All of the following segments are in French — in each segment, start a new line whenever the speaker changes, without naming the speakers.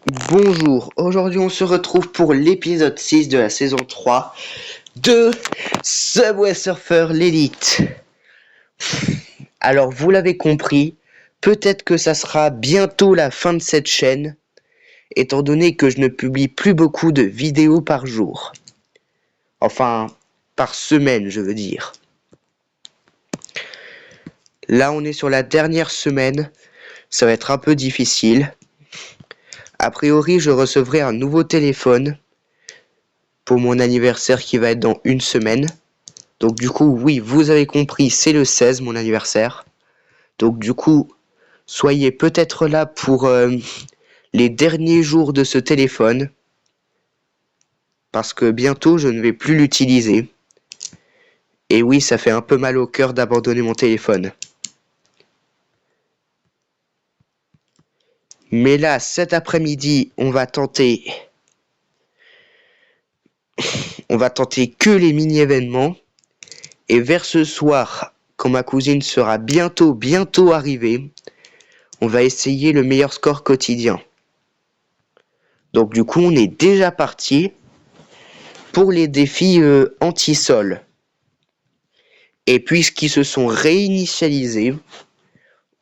Bonjour, aujourd'hui on se retrouve pour l'épisode 6 de la saison 3 de Subway Surfer l'élite. Alors vous l'avez compris, peut-être que ça sera bientôt la fin de cette chaîne, étant donné que je ne publie plus beaucoup de vidéos par jour. Enfin, par semaine je veux dire. Là on est sur la dernière semaine, ça va être un peu difficile. A priori je recevrai un nouveau téléphone pour mon anniversaire qui va être dans une semaine. Donc du coup, oui, vous avez compris, c'est le 16, mon anniversaire. Donc du coup, soyez peut-être là pour les derniers jours de ce téléphone. Parce que bientôt, je ne vais plus l'utiliser. Et oui, ça fait un peu mal au cœur d'abandonner mon téléphone. Mais là, cet après-midi, on va tenter que les mini-événements. Et vers ce soir, quand ma cousine sera bientôt arrivée, on va essayer le meilleur score quotidien. Donc du coup, on est déjà parti pour les défis anti-sol. Et puisqu'ils se sont réinitialisés,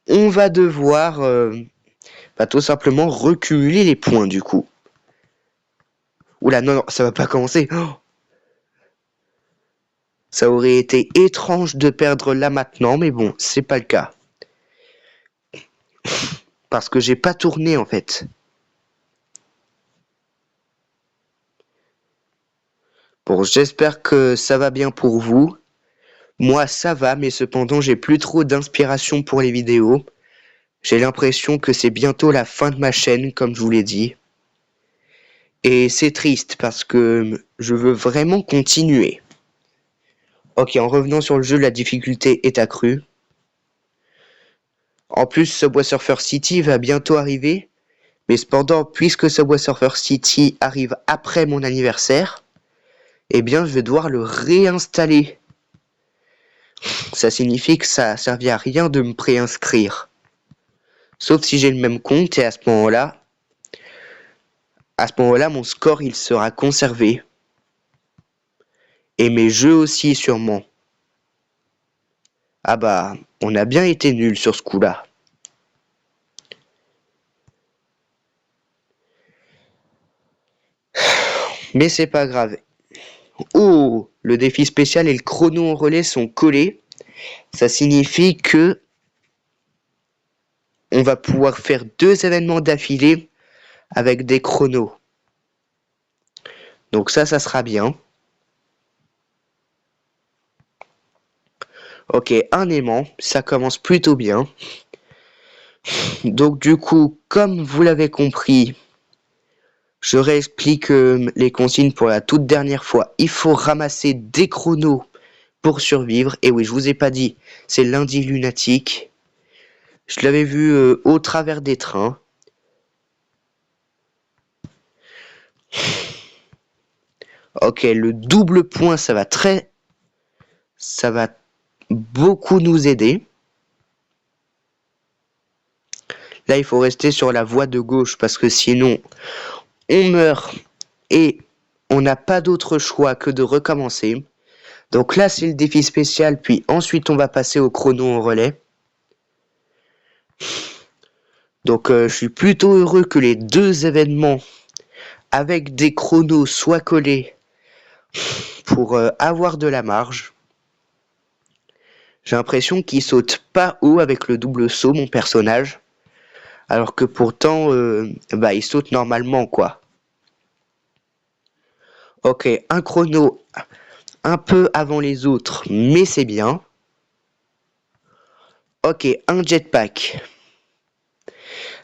on va devoir tout simplement recumuler les points du coup. Oula, non, ça va pas commencer. Oh, ça aurait été étrange de perdre là maintenant, mais bon, c'est pas le cas. Parce que j'ai pas tourné en fait. Bon, j'espère que ça va bien pour vous. Moi, ça va, mais cependant, j'ai plus trop d'inspiration pour les vidéos. J'ai l'impression que c'est bientôt la fin de ma chaîne, comme je vous l'ai dit. Et c'est triste parce que je veux vraiment continuer. Ok, en revenant sur le jeu, la difficulté est accrue. En plus, Subway Surfer City va bientôt arriver. Mais cependant, puisque Subway Surfer City arrive après mon anniversaire, eh bien, je vais devoir le réinstaller. Ça signifie que ça servit à rien de me préinscrire. Sauf si j'ai le même compte et à ce moment-là, mon score, il sera conservé. Et mes jeux aussi, sûrement. Ah bah, on a bien été nuls sur ce coup-là. Mais c'est pas grave. Oh, le défi spécial et le chrono en relais sont collés. Ça signifie que on va pouvoir faire 2 événements d'affilée avec des chronos. Donc ça sera bien. Ok, un aimant, ça commence plutôt bien. Donc du coup, comme vous l'avez compris, je réexplique les consignes pour la toute dernière fois. Il faut ramasser des chronos pour survivre. Et oui, je vous ai pas dit, c'est lundi lunatique. Je l'avais vu au travers des trains. Ok, le double point, ça va beaucoup nous aider. Là, il faut rester sur la voie de gauche parce que sinon, on meurt et on n'a pas d'autre choix que de recommencer. Donc là, c'est le défi spécial, puis ensuite, on va passer au chrono en relais. Donc, je suis plutôt heureux que les 2 événements avec des chronos soient collés pour avoir de la marge. J'ai l'impression qu'il saute pas haut avec le double saut, mon personnage. Alors que pourtant, il saute normalement, quoi. Ok, un chrono un peu avant les autres, mais c'est bien. Ok, un jetpack.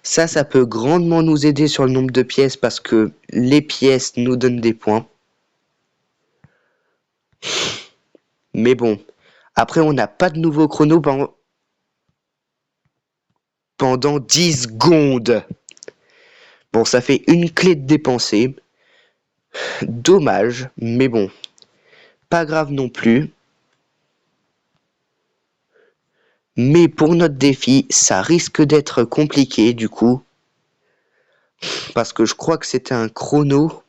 Ça peut grandement nous aider sur le nombre de pièces parce que les pièces nous donnent des points. Mais bon, après on n'a pas de nouveau chrono pendant 10 secondes. Bon, ça fait une clé de dépensée. Dommage, mais bon, pas grave non plus. Mais pour notre défi, ça risque d'être compliqué du coup. Parce que je crois que c'était un chrono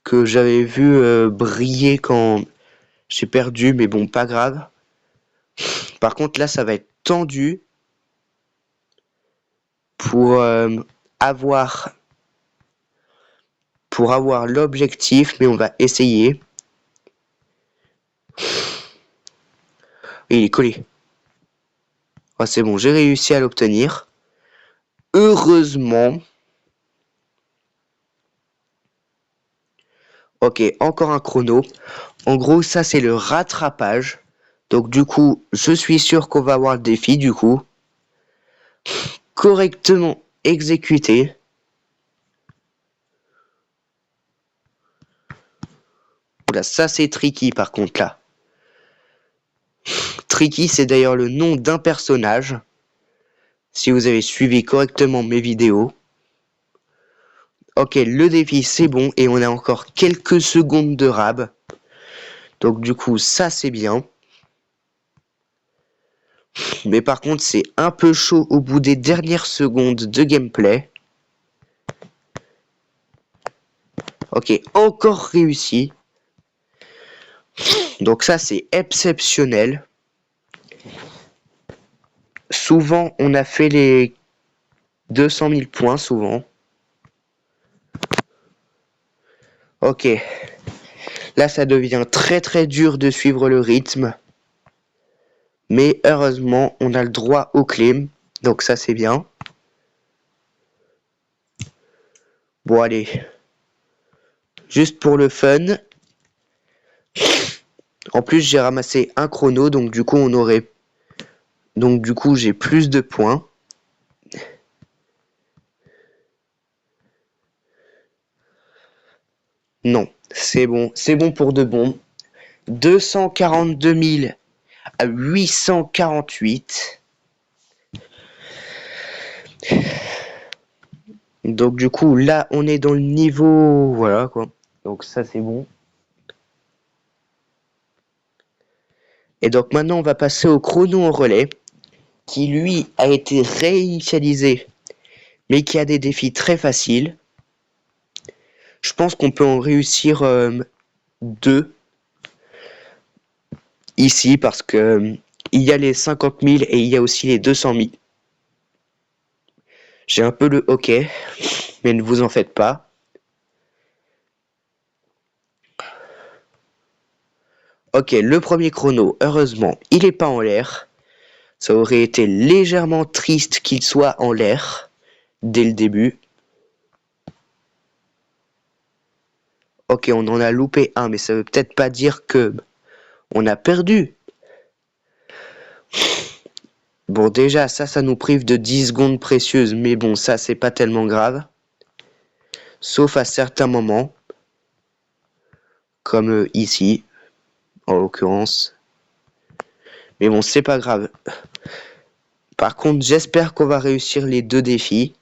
que j'avais vu briller quand j'ai perdu, mais bon, pas grave. Par contre, là, ça va être tendu pour avoir l'objectif, mais on va essayer. Il est collé. Oh, c'est bon, j'ai réussi à l'obtenir. Heureusement. Ok, encore un chrono. En gros, ça, c'est le rattrapage. Donc, du coup, je suis sûr qu'on va avoir le défi, du coup. Correctement exécuté. Oula, ça, c'est tricky, par contre, là. Tricky, c'est d'ailleurs le nom d'un personnage. Si vous avez suivi correctement mes vidéos. Ok, le défi c'est bon et on a encore quelques secondes de rab. Donc du coup ça c'est bien. Mais par contre c'est un peu chaud au bout des dernières secondes de gameplay. Ok, encore réussi. Donc ça c'est exceptionnel. Souvent on a fait les 200 000 points souvent. Ok. Là ça devient très très dur de suivre le rythme. Mais heureusement on a le droit au claim. Donc ça c'est bien. Bon allez. Juste pour le fun. En plus j'ai ramassé un chrono. Donc du coup on aurait... Donc du coup j'ai plus de points. Non, c'est bon pour de bon. 242 000 à 848. Donc du coup là on est dans le niveau... Voilà quoi. Donc ça c'est bon. Et donc maintenant on va passer au chrono en relais. Qui lui a été réinitialisé. Mais qui a des défis très faciles. Je pense qu'on peut en réussir 2. Ici parce que il y a les 50 000 et il y a aussi les 200 000. J'ai un peu le hockey, mais ne vous en faites pas. Ok, le premier chrono, heureusement, il est pas en l'air. Ça aurait été légèrement triste qu'il soit en l'air dès le début. Ok, on en a loupé un, mais ça veut peut-être pas dire que on a perdu. Bon, déjà, ça nous prive de 10 secondes précieuses, mais bon, ça, c'est pas tellement grave. Sauf à certains moments, comme ici, en l'occurrence. Mais bon, c'est pas grave. Par contre, j'espère qu'on va réussir les 2 défis.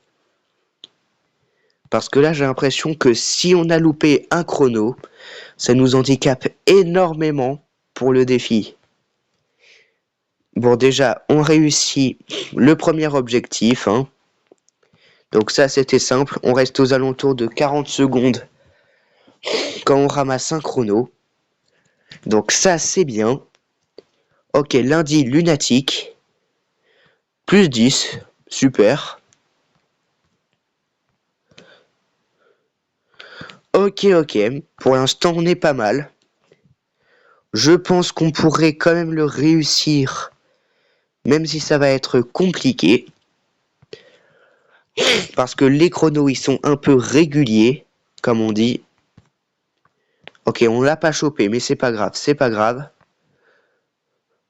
Parce que là, j'ai l'impression que si on a loupé un chrono, ça nous handicape énormément pour le défi. Bon, déjà, on réussit le premier objectif. Hein. Donc ça, c'était simple. On reste aux alentours de 40 secondes quand on ramasse un chrono. Donc ça, c'est bien. Ok, lundi lunatique. Plus 10. Super. Ok. Pour l'instant, on est pas mal. Je pense qu'on pourrait quand même le réussir. Même si ça va être compliqué. Parce que les chronos, ils sont un peu réguliers. Comme on dit. Ok, on l'a pas chopé, mais c'est pas grave.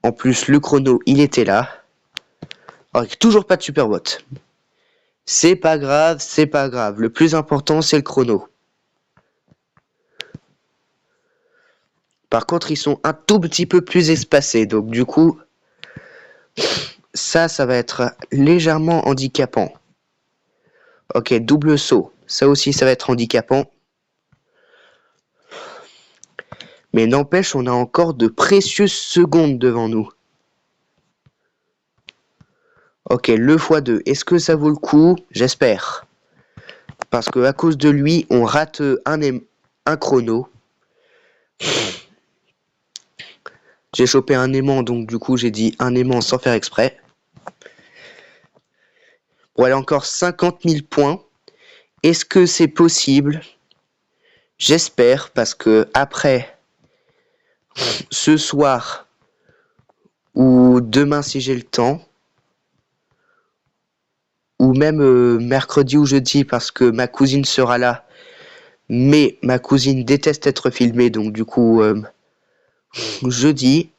En plus, le chrono, il était là. Alors, toujours pas de superbot. C'est pas grave. Le plus important, c'est le chrono. Par contre, ils sont un tout petit peu plus espacés. Donc, du coup, ça va être légèrement handicapant. Ok, double saut. Ça aussi, ça va être handicapant. Mais n'empêche, on a encore de précieuses secondes devant nous. Ok, le x2. Est-ce que ça vaut le coup? J'espère. Parce que à cause de lui, on rate un chrono. J'ai chopé un aimant, donc du coup j'ai dit un aimant sans faire exprès. Bon, elle a encore 50 000 points. Est-ce que c'est possible? J'espère, parce que après, ce soir, ou demain si j'ai le temps, ou même mercredi ou jeudi, parce que ma cousine sera là, mais ma cousine déteste être filmée, donc du coup, jeudi...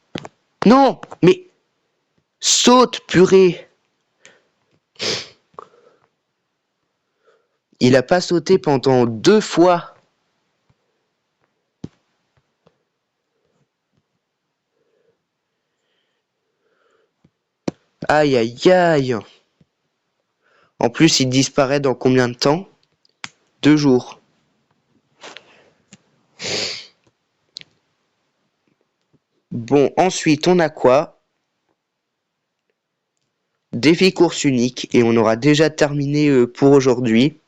Non, mais saute, purée! Il a pas sauté pendant 2 fois. Aïe, aïe, aïe. En plus, il disparaît dans combien de temps? 2 jours. Bon, ensuite, on a quoi? Défi course unique. Et on aura déjà terminé pour aujourd'hui.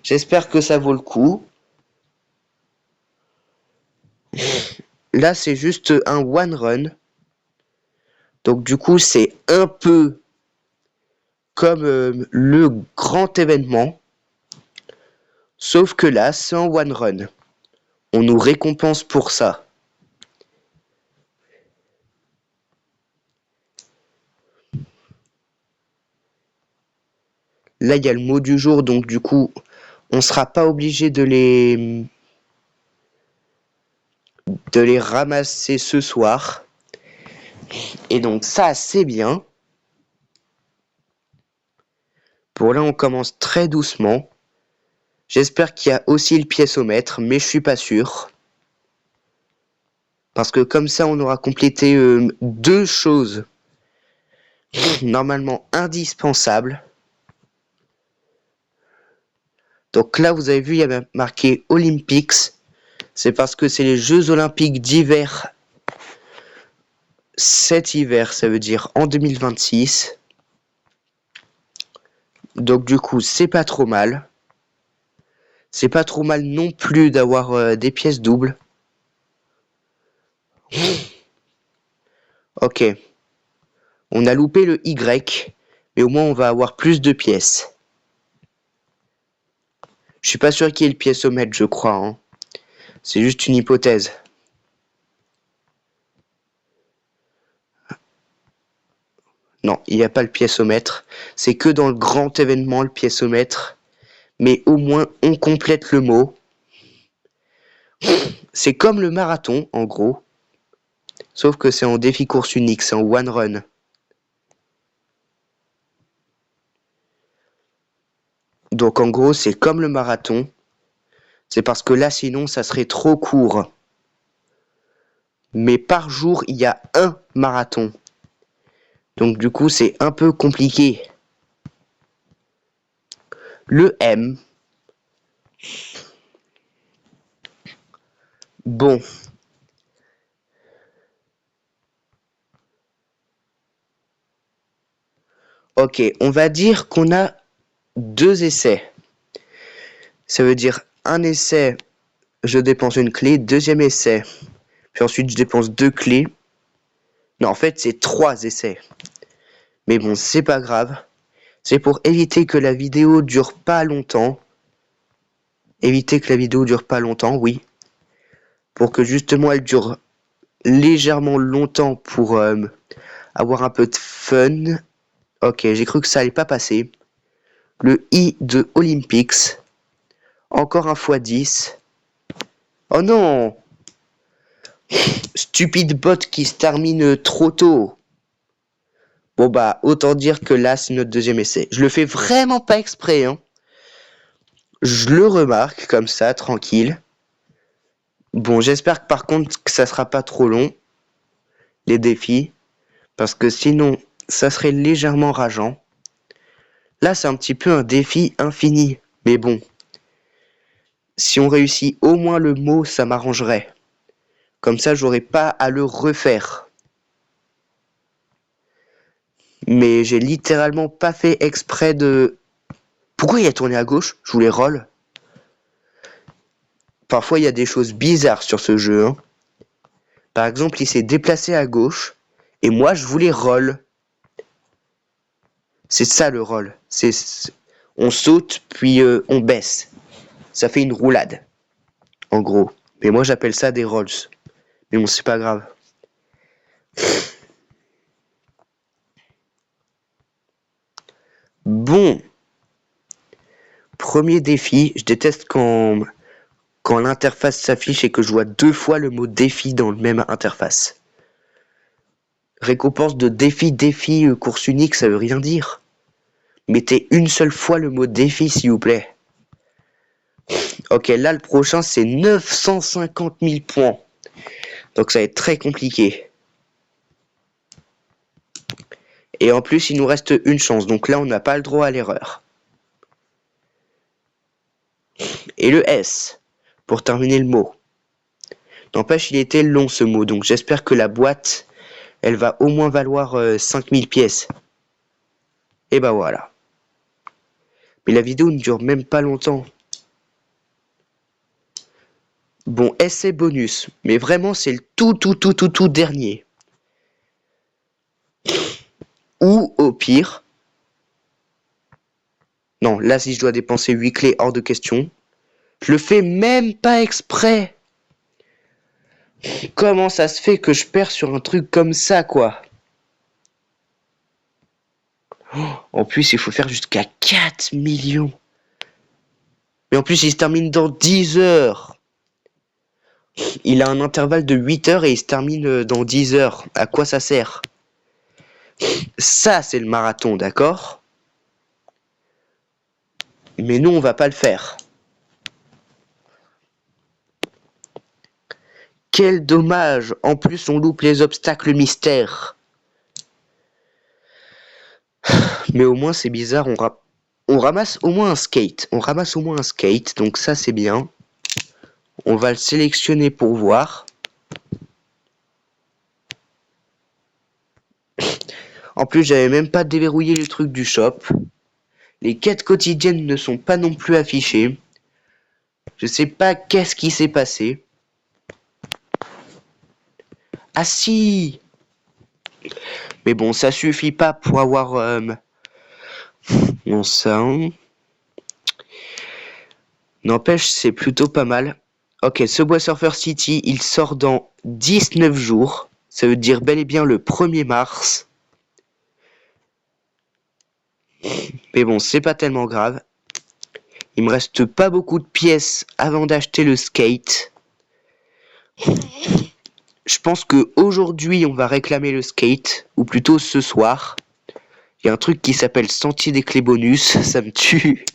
J'espère que ça vaut le coup. Là, c'est juste un one run. Donc du coup, c'est un peu comme le grand événement. Sauf que là, c'est un one run. On nous récompense pour ça. Là, il y a le mot du jour, donc du coup, on sera pas obligé de les ramasser ce soir. Et donc ça, c'est bien. Pour là, on commence très doucement. J'espère qu'il y a aussi le piécomètre, mais je suis pas sûr. Parce que comme ça, on aura complété 2 choses normalement indispensables. Donc là, vous avez vu, il y a marqué Olympics. C'est parce que c'est les Jeux Olympiques d'hiver. Cet hiver, ça veut dire en 2026. Donc du coup, c'est pas trop mal. C'est pas trop mal non plus d'avoir des pièces doubles. Ok. On a loupé le Y, mais au moins on va avoir plus de pièces. Je suis pas sûr qu'il y ait le piécomètre, je crois. Hein. C'est juste une hypothèse. Non, il n'y a pas le piécomètre. C'est que dans le grand événement, le piécomètre. Mais au moins, on complète le mot. C'est comme le marathon, en gros. Sauf que c'est en défi course unique, c'est en one run. Donc en gros, c'est comme le marathon. C'est parce que là, sinon, ça serait trop court. Mais par jour, il y a un marathon. Donc du coup, c'est un peu compliqué. Le M. Bon. Ok, on va dire qu'on a 2 essais. Ça veut dire un essai, je dépense une clé. Deuxième essai, puis ensuite je dépense 2 clés. Non, en fait, c'est 3 essais. Mais bon, c'est pas grave. C'est pour éviter que la vidéo dure pas longtemps. Éviter que la vidéo dure pas longtemps, oui. Pour que justement elle dure légèrement longtemps pour avoir un peu de fun. Ok, j'ai cru que ça allait pas passer. Le I de Olympics. Encore un x10. Oh non! Stupide bot qui se termine trop tôt. Bon bah, autant dire que là, c'est notre deuxième essai. Je le fais vraiment pas exprès, hein. Je le remarque comme ça, tranquille. Bon, j'espère que par contre que ça sera pas trop long, les défis. Parce que sinon, ça serait légèrement rageant. Là, c'est un petit peu un défi infini. Mais bon. Si on réussit au moins le mot, ça m'arrangerait. Comme ça, j'aurais pas à le refaire. Mais j'ai littéralement pas fait exprès de Pourquoi il a tourné à gauche? Je voulais roll. Parfois, il y a des choses bizarres sur ce jeu. Hein. Par exemple, il s'est déplacé à gauche. Et moi, je voulais roll. C'est ça le roll. On saute, puis on baisse. Ça fait une roulade. En gros. Mais moi, j'appelle ça des rolls. Mais bon, c'est pas grave. Bon. Premier défi. Je déteste quand l'interface s'affiche et que je vois 2 fois le mot défi dans le même interface. Récompense de défi, course unique, ça veut rien dire. Mettez une seule fois le mot défi, s'il vous plaît. Ok, là, le prochain, c'est 950 000 points. Donc, ça va être très compliqué. Et en plus, il nous reste une chance. Donc là, on n'a pas le droit à l'erreur. Et le S, pour terminer le mot. N'empêche, il était long, ce mot. Donc, j'espère que la boîte, elle va au moins valoir 5000 pièces. Et bah voilà. Mais la vidéo ne dure même pas longtemps. Bon, essai bonus. Mais vraiment, c'est le tout dernier. Ou, au pire... Non, là, si je dois dépenser 8 clés, hors de question. Je le fais même pas exprès. Comment ça se fait que je perds sur un truc comme ça, quoi? En plus, il faut faire jusqu'à 4 millions. Mais en plus, il se termine dans 10 heures. Il a un intervalle de 8 heures et il se termine dans 10 heures. À quoi ça sert? Ça, c'est le marathon, d'accord? Mais nous, on va pas le faire. Quel dommage! En plus, on loupe les obstacles mystères. Mais au moins, c'est bizarre, on ramasse au moins un skate. On ramasse au moins un skate, donc ça, c'est bien. On va le sélectionner pour voir. En plus, j'avais même pas déverrouillé le truc du shop. Les quêtes quotidiennes ne sont pas non plus affichées. Je sais pas qu'est-ce qui s'est passé. Ah si! Mais bon, ça suffit pas pour avoir... Bon, ça... Hein. N'empêche, c'est plutôt pas mal. Ok, Subway Surfer City, il sort dans 19 jours. Ça veut dire bel et bien le 1er mars. Mais bon, c'est pas tellement grave. Il me reste pas beaucoup de pièces avant d'acheter le skate. Je pense que aujourd'hui on va réclamer le skate, ou plutôt ce soir. Il y a un truc qui s'appelle Sentier des clés bonus, ça me tue.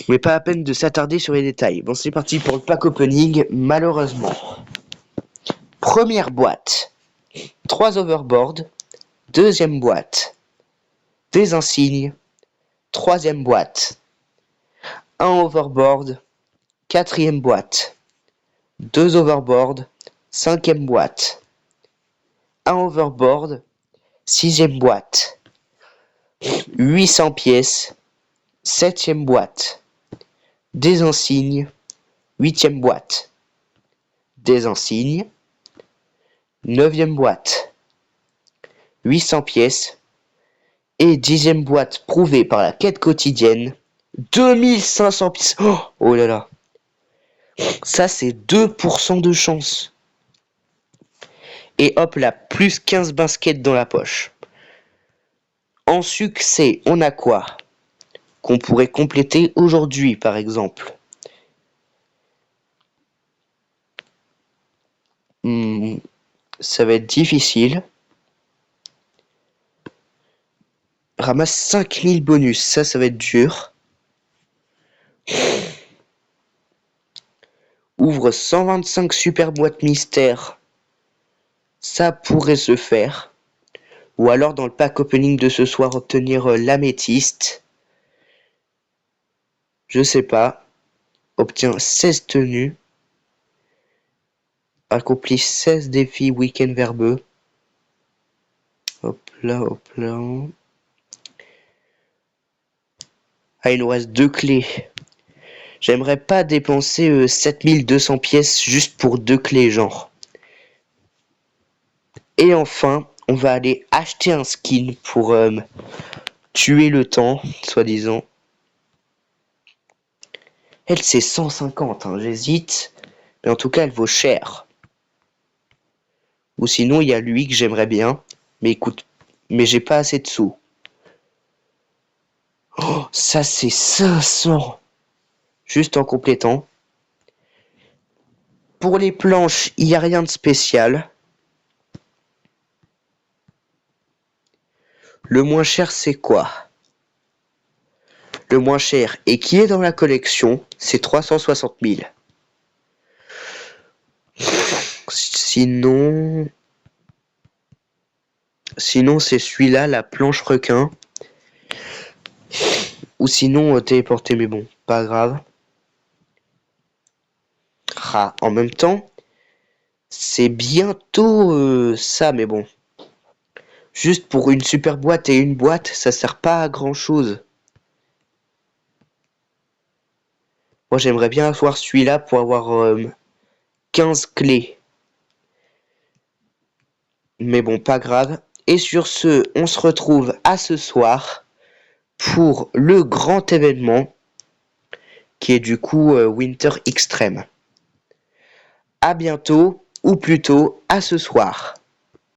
Mais pas à peine de s'attarder sur les détails. Bon, c'est parti pour le pack opening, malheureusement. Première boîte, 3 overboards. Deuxième boîte, des insignes. Troisième boîte, un overboard. Quatrième boîte, 2 overboards. Cinquième boîte, un overboard. Sixième boîte, 800 pièces. Septième boîte, des insignes. Huitième boîte, des insignes. Neuvième boîte, 800 pièces. Et 10e boîte prouvée par la quête quotidienne, 2500 pièces. Oh là là. Ça, c'est 2% de chance. Et hop là, plus 15 baskets dans la poche. En succès, on a quoi qu'on pourrait compléter aujourd'hui, par exemple? Ça va être difficile. Ramasse 5000 bonus, ça va être dur. Ouvre 125 super boîtes mystères. Ça pourrait se faire. Ou alors dans le pack opening de ce soir, obtenir l'améthyste. Je sais pas. Obtient 16 tenues. Accomplit 16 défis week-end verbeux. Hop là, hop là. Ah, il nous reste 2 clés. J'aimerais pas dépenser 7200 pièces juste pour 2 clés, genre. Et enfin, on va aller acheter un skin pour tuer le temps, soi-disant. Elle, c'est 150, hein, j'hésite. Mais en tout cas, elle vaut cher. Ou sinon, il y a lui que j'aimerais bien. Mais écoute, mais j'ai pas assez de sous. Oh, ça c'est 500. Juste en complétant. Pour les planches, il n'y a rien de spécial. Le moins cher, c'est quoi? Le moins cher et qui est dans la collection, c'est 360 000. Sinon... Sinon, c'est celui-là, la planche requin. Ou sinon, téléporter, mais bon, pas grave. Ah, en même temps, c'est bientôt ça, mais bon. Juste pour une super boîte et une boîte, ça sert pas à grand chose. Moi, j'aimerais bien avoir celui-là pour avoir 15 clés. Mais bon, pas grave. Et sur ce, on se retrouve à ce soir pour le grand événement qui est du coup Winter Extreme. À bientôt, ou plutôt à ce soir.